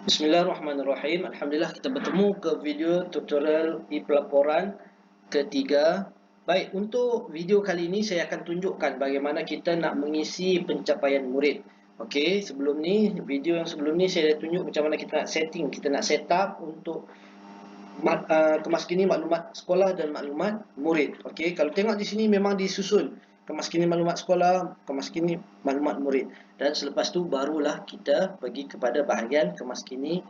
Bismillahirrahmanirrahim. Alhamdulillah kita bertemu ke video tutorial e-pelaporan ketiga. Baik, untuk video kali ini saya akan tunjukkan bagaimana kita nak mengisi pencapaian murid. Okey, video yang sebelum ni saya dah tunjuk macam mana kita nak setting, kita nak set up untuk kemaskini maklumat sekolah dan maklumat murid. Okey, kalau tengok di sini memang disusun kemaskini maklumat sekolah, kemaskini maklumat murid. Dan selepas tu barulah kita pergi kepada bahagian kemaskini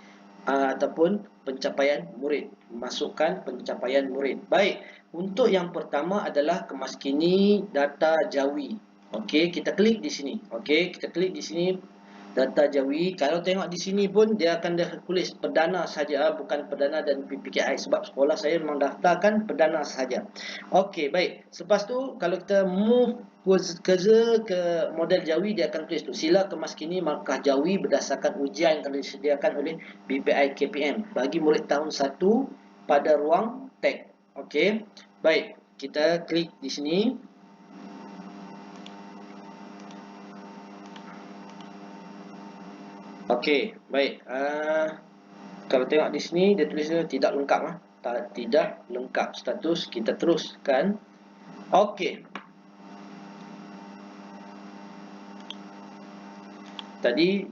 ataupun pencapaian murid. Masukkan pencapaian murid. Baik, untuk yang pertama adalah kemaskini data jawi. Okey, kita klik di sini. Okey, kita klik di sini data jawi. Kalau tengok di sini pun dia akan tulis perdana saja, bukan perdana dan PPKI, sebab sekolah saya memang daftarkan perdana saja. Okey, baik. Selepas tu kalau kita move ke model jawi, dia akan tulis tu sila kemaskini markah jawi berdasarkan ujian yang disediakan oleh BPI KPM bagi murid tahun 1 pada ruang teks. Okey. Baik, kita klik di sini. Okey, baik. Kalau tengok di sini dia tulis tidak lengkap tidak lengkap status, kita teruskan. Okey. Tadi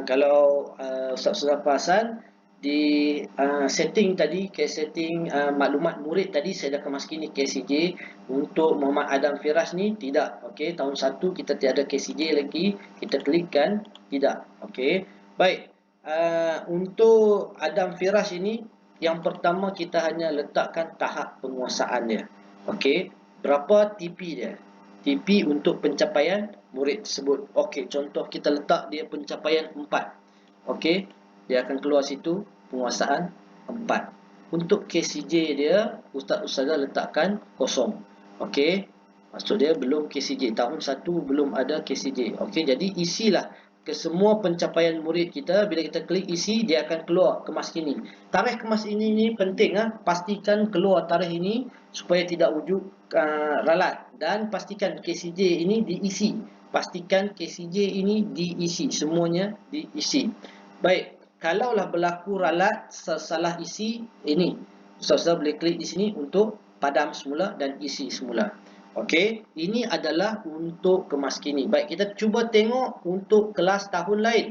kalau Ustaz perasan di setting tadi, setting maklumat murid tadi saya dah kemaskini KCJ. Untuk Muhammad Adam Firas ni tidak. Okey, tahun 1 kita tiada KCJ lagi, kita klikkan tidak. Okey. Baik. Untuk Adam Firas ini yang pertama kita hanya letakkan tahap penguasaan dia. Okey, berapa TP dia? TP untuk pencapaian murid tersebut. Okey, contoh kita letak dia pencapaian 4. Okey, dia akan keluar situ penguasaan 4. Untuk KCJ dia ustazah letakkan kosong. Okey, maksud dia belum KCJ, tahun 1 belum ada KCJ. Okey, jadi isilah ke semua pencapaian murid kita. Bila kita klik isi, dia akan keluar kemaskini. Tarikh kemaskini ini penting, pastikan keluar tarikh ini supaya tidak wujud ralat, dan pastikan KCJ ini diisi. Pastikan KCJ ini diisi, semuanya diisi. Baik, kalaulah berlaku ralat salah isi, ini ustaz boleh klik di sini untuk padam semula dan isi semula. Okey, ini adalah untuk kemaskini. Baik, kita cuba tengok untuk kelas tahun lain.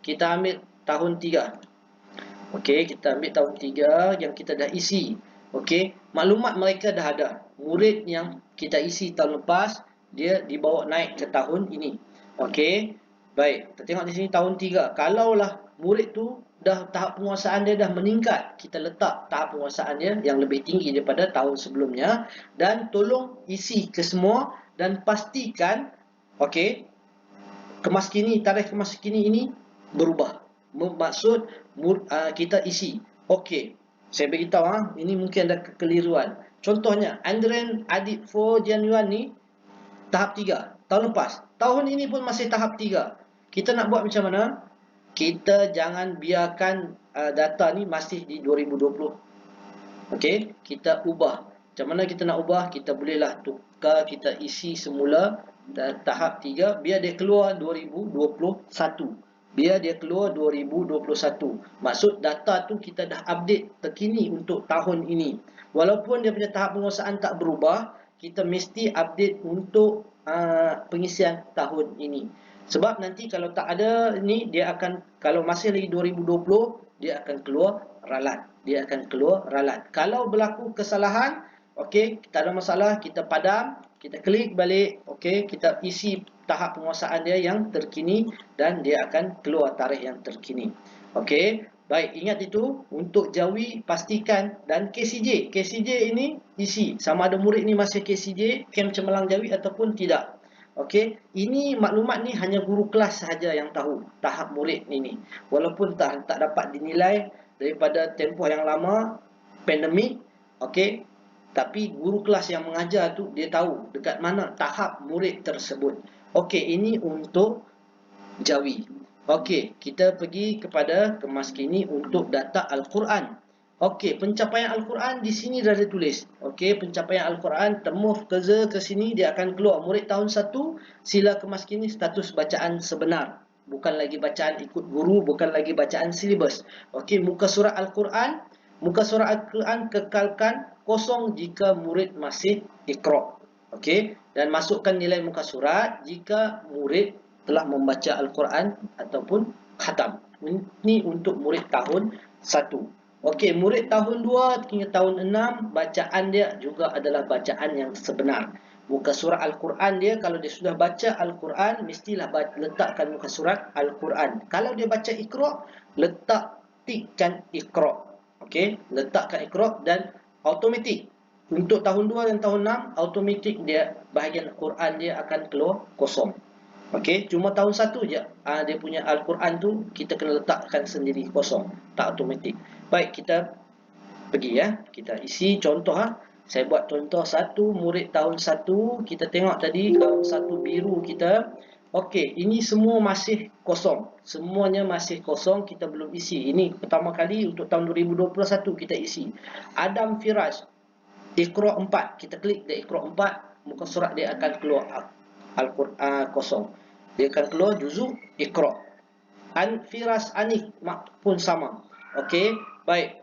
Kita ambil tahun 3. Okey, kita ambil tahun 3 yang kita dah isi. Okey, maklumat mereka dah ada. Murid yang kita isi tahun lepas, dia dibawa naik ke tahun ini. Okey, baik. Kita tengok di sini tahun 3. Kalaulah murid tu dah tahap penguasaan dia dah meningkat, kita letak tahap penguasaan dia yang lebih tinggi daripada tahun sebelumnya, dan tolong isi ke semua dan pastikan okey, tarikh kemaskini ini berubah. Maksud kita isi. Okey, saya beritahu ini mungkin ada kekeliruan. Contohnya Andren Adit 4 Januari ni tahap 3 tahun lepas. Tahun ini pun masih tahap 3. Kita nak buat macam mana? Kita jangan biarkan data ni masih di 2020. Okey, kita ubah. Macam mana kita nak ubah? Kita bolehlah tukar, kita isi semula tahap 3 biar dia keluar 2021. Biar dia keluar 2021. Maksud data tu kita dah update terkini untuk tahun ini. Walaupun dia punya tahap penguasaan tak berubah, kita mesti update untuk pengisian tahun ini. Sebab nanti kalau tak ada ni, dia akan, kalau masih lagi 2020, dia akan keluar ralat. Kalau berlaku kesalahan, okey, tak ada masalah, kita padam, kita klik balik, okey, kita isi tahap penguasaan dia yang terkini dan dia akan keluar tarikh yang terkini. Okey, baik, ingat itu. Untuk jawi pastikan, dan KCJ ini isi sama ada murid ni masih KCJ Kem Cemerlang Jawi ataupun tidak. Okey, ini maklumat ni hanya guru kelas sahaja yang tahu tahap murid ini. Walaupun tak dapat dinilai daripada tempoh yang lama pandemik, okey, tapi guru kelas yang mengajar tu dia tahu dekat mana tahap murid tersebut. Okey, ini untuk jawi. Okey, kita pergi kepada kemaskini untuk data Al-Quran. Okey, pencapaian Al-Quran di sini dah ada tulis. Okey, pencapaian Al-Quran, temuh ke sini, dia akan keluar murid tahun 1, sila kemaskini status bacaan sebenar. bukan lagi bacaan ikut guru, bukan lagi bacaan silibus. Okey, muka surat Al-Quran, kekalkan kosong jika murid masih Iqra. Okey, dan masukkan nilai muka surat jika murid telah membaca Al-Quran ataupun khatam. Ini untuk murid tahun 1. Okey, murid tahun 2 hingga tahun 6, bacaan dia juga adalah bacaan yang sebenar. Muka surat Al-Quran dia, kalau dia sudah baca Al-Quran, mestilah letakkan muka surat Al-Quran. Kalau dia baca Iqra, tikkan Iqra. Okey, letakkan Iqra dan automatik. Untuk tahun 2 dan tahun 6, automatik dia bahagian Quran dia akan keluar kosong. Okey, cuma tahun 1 je dia punya Al-Quran tu kita kena letakkan sendiri kosong, tak automatik. Baik, kita pergi ya. Kita isi contoh Saya buat contoh satu murid tahun 1, kita tengok tadi tahun 1 biru kita. Okey, ini semua masih kosong. Semuanya masih kosong, kita belum isi. Ini pertama kali untuk tahun 2021 kita isi. Adam Firaj, Iqra 4. Kita klik di Iqra 4, muka surat dia akan keluar Al-Quran kosong. Dia akan keluar juzuk Iqra. Firas Anik pun sama. Okey, baik.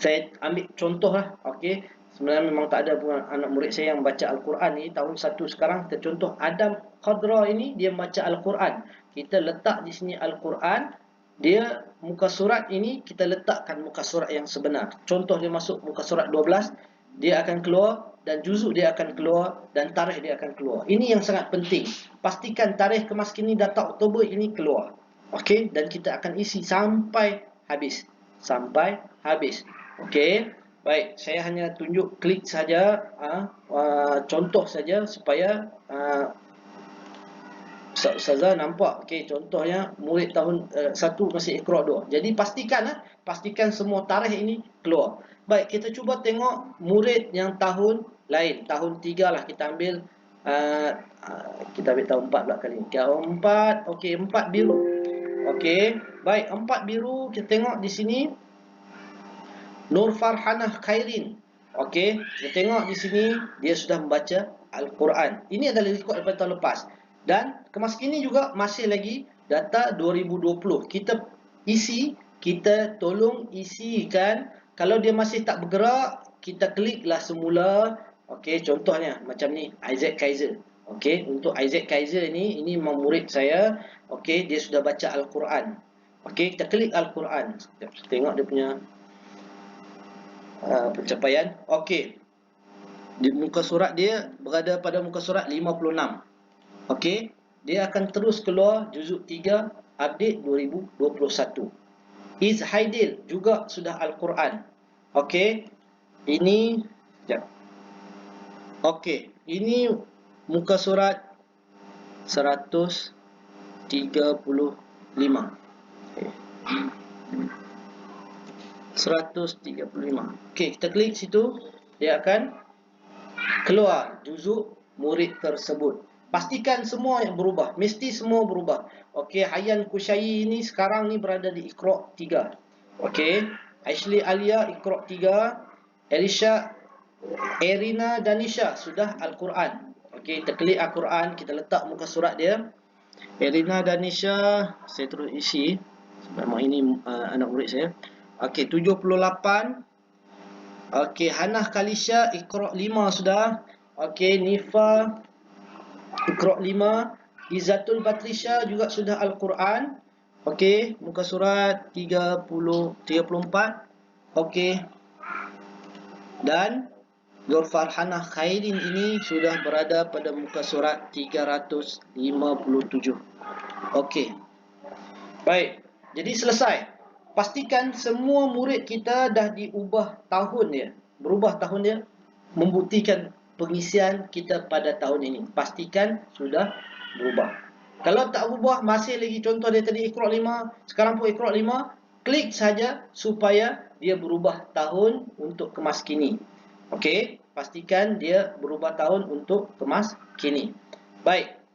Saya ambil contoh okey. Sebenarnya memang tak ada anak murid saya yang baca Al-Quran ni tahun 1 sekarang. Kita contoh Adam Khadra ini, dia baca Al-Quran. Kita letak di sini Al-Quran. Dia muka surat ini kita letakkan muka surat yang sebenar. Contoh dia masuk muka surat 12, dia akan keluar dan juzuk dia akan keluar dan tarikh dia akan keluar. Ini yang sangat penting. Pastikan tarikh kemaskini data Oktober ini keluar. Okey, dan kita akan isi sampai habis. Sampai habis. Okey. Baik, saya hanya tunjuk klik saja contoh saja supaya Ustazah nampak. Okey, contohnya murid tahun 1 masih Iqra 2. Jadi pastikan semua tarikh ini keluar. Baik, kita cuba tengok murid yang tahun lain, tahun 3 lah kita ambil. Kita ambil tahun 4 pula kali ni. Tahun 4, okey, 4 biru. Okey, baik, 4 biru kita tengok di sini. Nur Farhanah Khairin. Okey, kita tengok di sini dia sudah membaca Al-Quran. Ini adalah rekod daripada tahun lepas. Dan kemaskini juga masih lagi data 2020. Kita tolong isikan. Kalau dia masih tak bergerak, kita kliklah semula. Okey, contohnya macam ni, Isaac Kaiser. Okey, untuk Isaac Kaiser ini memang murid saya. Okey, dia sudah baca Al-Quran. Okey, kita klik Al-Quran. Tengok dia punya pencapaian. Okey, di muka surat dia berada pada muka surat 56. Okey, dia akan terus keluar juzuk 3 update 2021. Iz Haidil juga sudah Al-Quran. Okey, ini sekejap. Okey, ini muka surat 135. Okay. 135. Okey, kita klik situ, dia akan keluar juzuk murid tersebut. Pastikan semua yang berubah, mesti semua berubah. Okey, Hayyan Kushayi ini sekarang ni berada di Iqra 3. Okey, Ashley Alia Iqra 3, Erina Danisha sudah Al-Quran. Okey, kita klik Al-Quran, kita letak muka surat dia. Erina Danisha, saya terus isi. Memang ini anak murid saya. Okey, 78. Okey, Hanah Kalisha Iqra 5 sudah. Okey, Nifa Iqra 5. Izzatul Batrisha juga sudah Al-Quran. Okey, muka surat 34. Okey. Dan Nur Farhanah Khairin ini sudah berada pada muka surat 357. Okey. Baik. Jadi selesai. Pastikan semua murid kita dah diubah tahun dia. Berubah tahun dia. Membuktikan pengisian kita pada tahun ini. Pastikan sudah berubah. Kalau tak berubah, masih lagi contoh dia tadi Iqra 5. Sekarang pun Iqra 5. Klik saja supaya dia berubah tahun untuk kemas kini. Okey. Pastikan dia berubah tahun untuk kemas kini. Baik.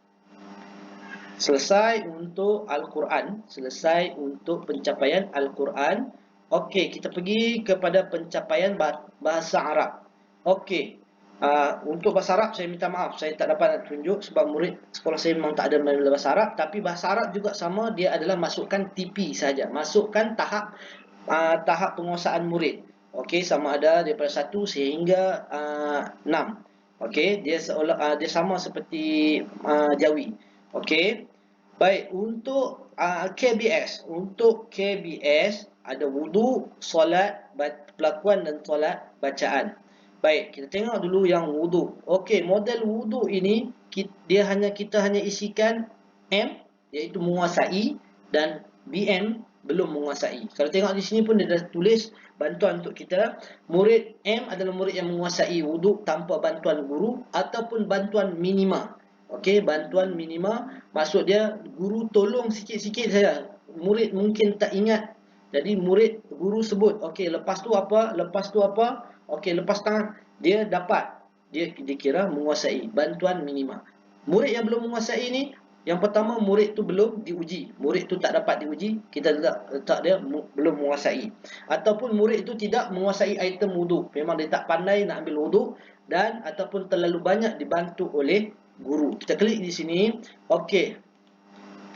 Selesai untuk Al-Quran. Selesai untuk pencapaian Al-Quran. Okey, kita pergi kepada pencapaian bahasa Arab. Okey. Untuk bahasa Arab saya minta maaf, saya tak dapat nak tunjuk sebab murid sekolah saya memang tak ada main bahasa Arab. Tapi bahasa Arab juga sama, dia adalah masukkan TP saja, masukkan tahap penguasaan murid. Okey, sama ada daripada 1 sehingga 6. Okey, dia sama seperti Jawi. Okey. Baik, untuk KBS ada wudu, solat, pelakuan dan solat bacaan. Baik, kita tengok dulu yang wudu. Okey, model wudu ini kita hanya isikan M, iaitu menguasai, dan BM belum menguasai. Kalau tengok di sini pun dia dah tulis bantuan untuk kita. Murid M adalah murid yang menguasai wudu tanpa bantuan guru ataupun bantuan minima. Okey, bantuan minima maksud dia guru tolong sikit-sikit saja. Murid mungkin tak ingat. Jadi guru sebut, okey lepas tu apa? Lepas tu apa? Okey, lepas tangan dia dapat. Dia dikira menguasai bantuan minima. Murid yang belum menguasai ni, yang pertama murid tu belum diuji. Murid tu tak dapat diuji, kita letak dia belum menguasai. Ataupun murid itu tidak menguasai item wudu. Memang dia tak pandai nak ambil wudu dan ataupun terlalu banyak dibantu oleh guru. Kita klik di sini. Okey.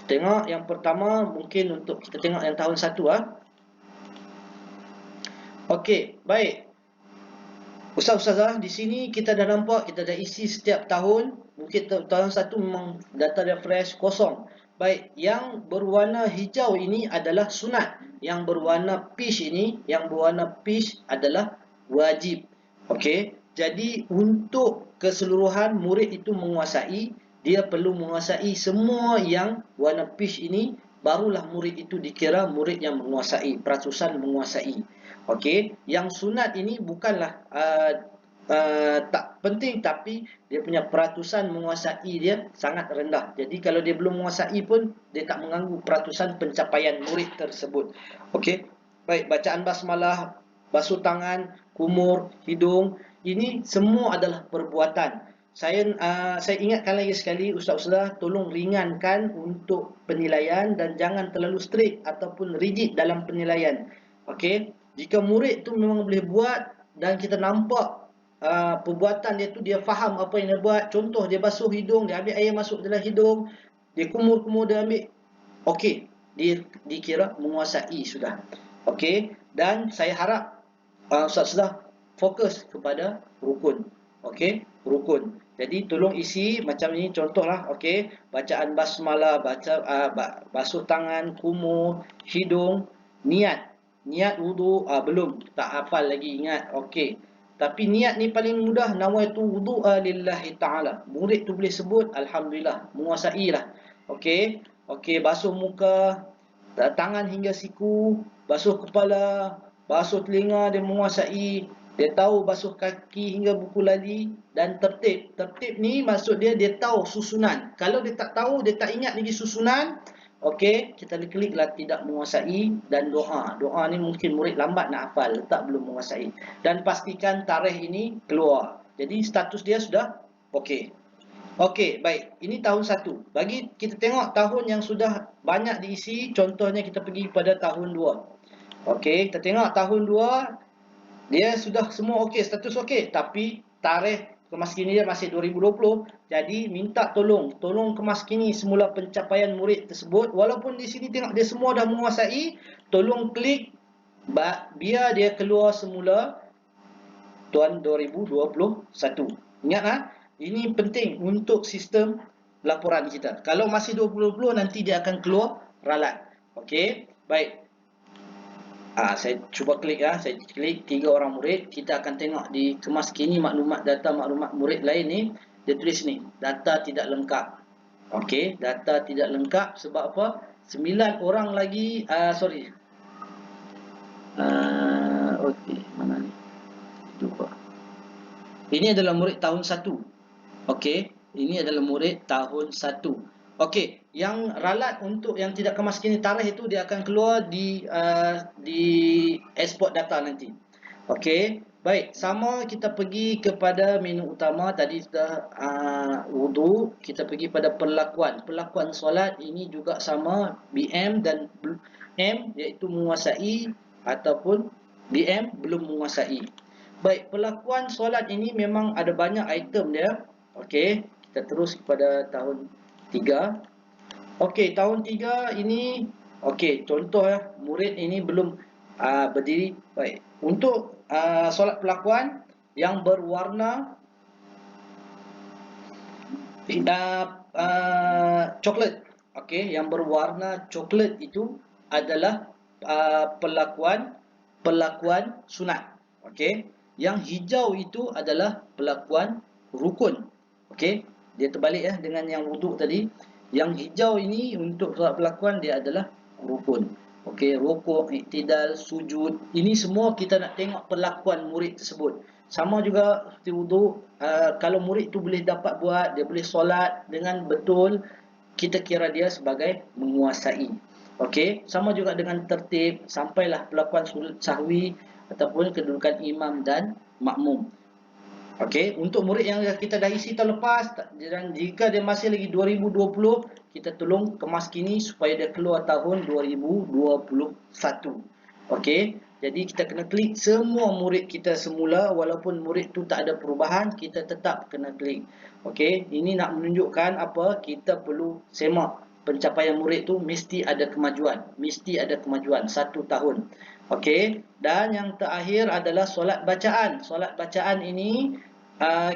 Tengok yang pertama, mungkin untuk kita tengok yang tahun 1 . Okey, baik. Ustaz-ustazah, di sini kita dah nampak, kita dah isi setiap tahun. Mungkin tahun 1 memang data dia fresh, kosong. Baik, yang berwarna hijau ini adalah sunat. Yang berwarna peach adalah wajib. Okey, jadi untuk keseluruhan murid itu menguasai, dia perlu menguasai semua yang warna peach ini, barulah murid itu dikira murid yang menguasai, peratusan menguasai. Okey, yang sunat ini bukanlah tak penting, tapi dia punya peratusan menguasai dia sangat rendah. Jadi kalau dia belum menguasai pun, dia tak mengganggu peratusan pencapaian murid tersebut. Okey, baik, bacaan basmalah, basuh tangan, kumur, hidung, ini semua adalah perbuatan. Saya ingatkan lagi sekali, ustaz-ustazah, tolong ringankan untuk penilaian dan jangan terlalu strict ataupun rigid dalam penilaian. Okey, jika murid tu memang boleh buat dan kita nampak perbuatan dia tu, dia faham apa yang dia buat. Contoh, dia basuh hidung, dia ambil air masuk dalam hidung, dia kumur-kumur, dia ambil. Okey, dia dikira menguasai sudah. Okey, dan saya harap ustaz-ustazah fokus kepada rukun. Okey, rukun. Jadi tolong isi macam ini contohlah. Okey, bacaan basmalah, basuh tangan, kumur, hidung, niat wudu, belum, tak hafal lagi, ingat. Okey, tapi niat ni paling mudah. Nawaitu wudu'a lillahi ta'ala. Murid tu boleh sebut, alhamdulillah, menguasai lah. Okey, okey, basuh muka, tangan hingga siku, basuh kepala, basuh telinga, dia menguasai. Dia tahu basuh kaki hingga buku lali, dan tertib. Tertib ni maksud dia tahu susunan. Kalau dia tak tahu, dia tak ingat lagi susunan, okey, kita kliklah tidak menguasai. Dan doa. Doa ni mungkin murid lambat nak hafal, tak belum menguasai. Dan pastikan tarikh ini keluar. Jadi status dia sudah okey. Okey, baik. Ini tahun 1. Bagi kita tengok tahun yang sudah banyak diisi, contohnya kita pergi pada tahun 2. Okey, kita tengok tahun 2, dia sudah semua okey, status okey, tapi tarikh kemaskini dia masih 2020. Jadi minta tolong kemaskini semula pencapaian murid tersebut. Walaupun di sini tengok dia semua dah menguasai, tolong klik biar dia keluar semula tahun 2021. Ingatlah, ini penting untuk sistem laporan kita. Kalau masih 2020, nanti dia akan keluar ralat. Okey, baik. Saya cuba klik saya klik 3 orang murid. Kita akan tengok di kemaskini data maklumat murid lain ni, dia tulis ni, data tidak lengkap. Okey, data tidak lengkap sebab apa? 9 orang lagi, sorry. Okey, mana ni? Lupa. Ini adalah murid tahun 1. Okey, ini adalah murid tahun 1. Okey, yang ralat untuk yang tidak kemaskini tarikh itu, dia akan keluar di export data nanti. Okey, baik. Sama kita pergi kepada menu utama. Tadi sudah wudu, kita pergi pada perlakuan. Perlakuan solat ini juga sama, BM dan M, iaitu menguasai, ataupun BM belum menguasai. Baik, pelakuan solat ini memang ada banyak item dia. Okey, kita terus kepada tahun 3. Okey, tahun 3 ini, okey, contoh ya, murid ini belum berdiri. Baik, untuk solat pelakuan yang berwarna coklat. Okey, yang berwarna coklat itu adalah pelakuan sunat. Okey, yang hijau itu adalah pelakuan rukun. Okey, dia terbalik ya dengan yang wuduk tadi. Yang hijau ini untuk solat pelakuan dia adalah rukun. Okey, rukuk, iktidal, sujud, ini semua kita nak tengok perlakuan murid tersebut. Sama juga seperti wuduk, kalau murid tu boleh dapat buat, dia boleh solat dengan betul, kita kira dia sebagai menguasai. Okey, sama juga dengan tertib, sampailah pelakuan sujud sahwi ataupun kedudukan imam dan makmum. Okey, untuk murid yang kita dah isi tahun lepas dan jika dia masih lagi 2020, kita tolong kemaskini supaya dia keluar tahun 2021. Okey, jadi kita kena klik semua murid kita semula, walaupun murid tu tak ada perubahan, kita tetap kena klik. Okey, ini nak menunjukkan apa? Kita perlu semak pencapaian murid tu mesti ada kemajuan, mesti ada kemajuan 1 tahun. Okey, dan yang terakhir adalah solat bacaan. Solat bacaan ini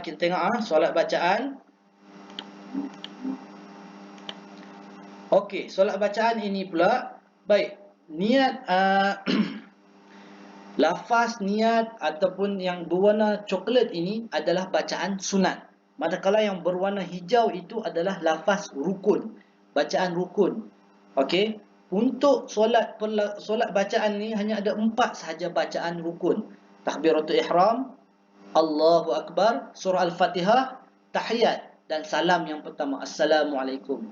kita tengok solat bacaan. Okey, solat bacaan ini pula, baik, niat lafaz niat ataupun yang berwarna coklat ini adalah bacaan sunat. Manakala yang berwarna hijau itu adalah lafaz rukun, bacaan rukun. Okey, untuk solat bacaan ni hanya ada 4 sahaja bacaan rukun. Takbiratul ihram, Allahu Akbar, surah Al-Fatihah, tahiyat dan salam yang pertama, Assalamualaikum.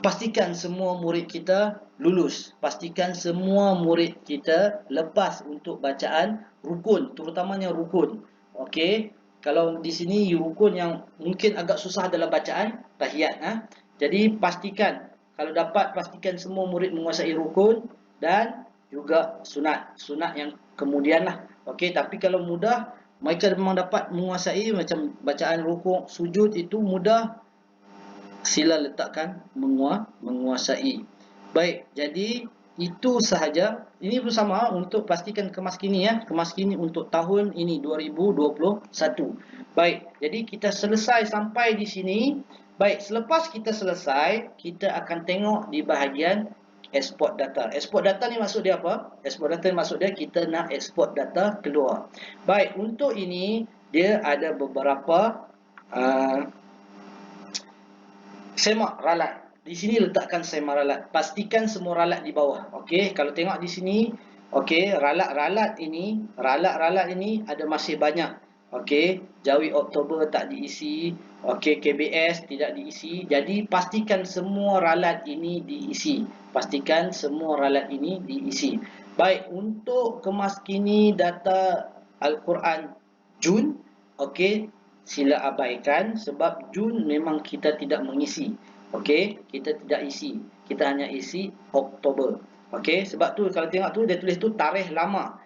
Pastikan semua murid kita lulus. Pastikan semua murid kita lepas untuk bacaan rukun, terutamanya rukun. Okey, kalau di sini rukun yang mungkin agak susah adalah bacaan tahiyat. Jadi pastikan, kalau dapat pastikan semua murid menguasai rukun dan juga sunat. Sunat yang kemudian lah. Okey, tapi kalau mudah, mereka memang dapat menguasai macam bacaan rukuk, sujud itu mudah, sila letakkan menguasai. Baik, jadi itu sahaja. Ini bersama untuk pastikan kemaskini ya. Kemaskini untuk tahun ini 2021. Baik, jadi kita selesai sampai di sini. Baik, selepas kita selesai, kita akan tengok di bahagian export data. Export data ni maksud dia apa? Export data ni maksud dia kita nak export data keluar. Baik, untuk ini dia ada beberapa semak ralat. Di sini letakkan semak ralat. Pastikan semua ralat di bawah. Okey, kalau tengok di sini, okey, ralat-ralat ini ada masih banyak. Okey, Jawi Oktober tak diisi. Okey, KBS tidak diisi. Jadi pastikan semua ralat ini diisi. Pastikan semua ralat ini diisi. Baik, untuk kemaskini data Al-Quran Jun, okey, sila abaikan sebab Jun memang kita tidak mengisi. Okey, kita tidak isi. Kita hanya isi Oktober. Okey, sebab tu kalau tengok tu dia tulis tu tarikh lama.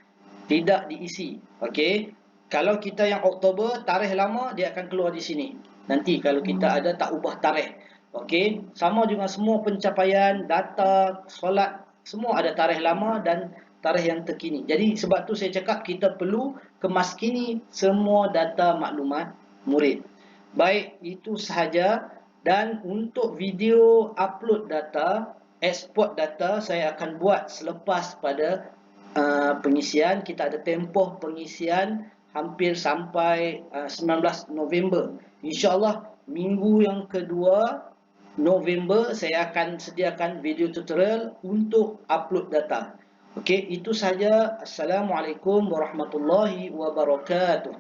Tidak diisi. Okey. Kalau kita yang Oktober, tarikh lama dia akan keluar di sini. Nanti kalau kita ada tak ubah tarikh. Okey, sama juga semua pencapaian, data, solat, semua ada tarikh lama dan tarikh yang terkini. Jadi sebab tu saya cakap kita perlu kemaskini semua data maklumat murid. Baik, itu sahaja. Dan untuk video upload data, export data, saya akan buat selepas pada pengisian. Kita ada tempoh pengisian hampir sampai 19 November. InsyaAllah minggu yang kedua November saya akan sediakan video tutorial untuk upload data. Okey, itu sahaja. Assalamualaikum warahmatullahi wabarakatuh.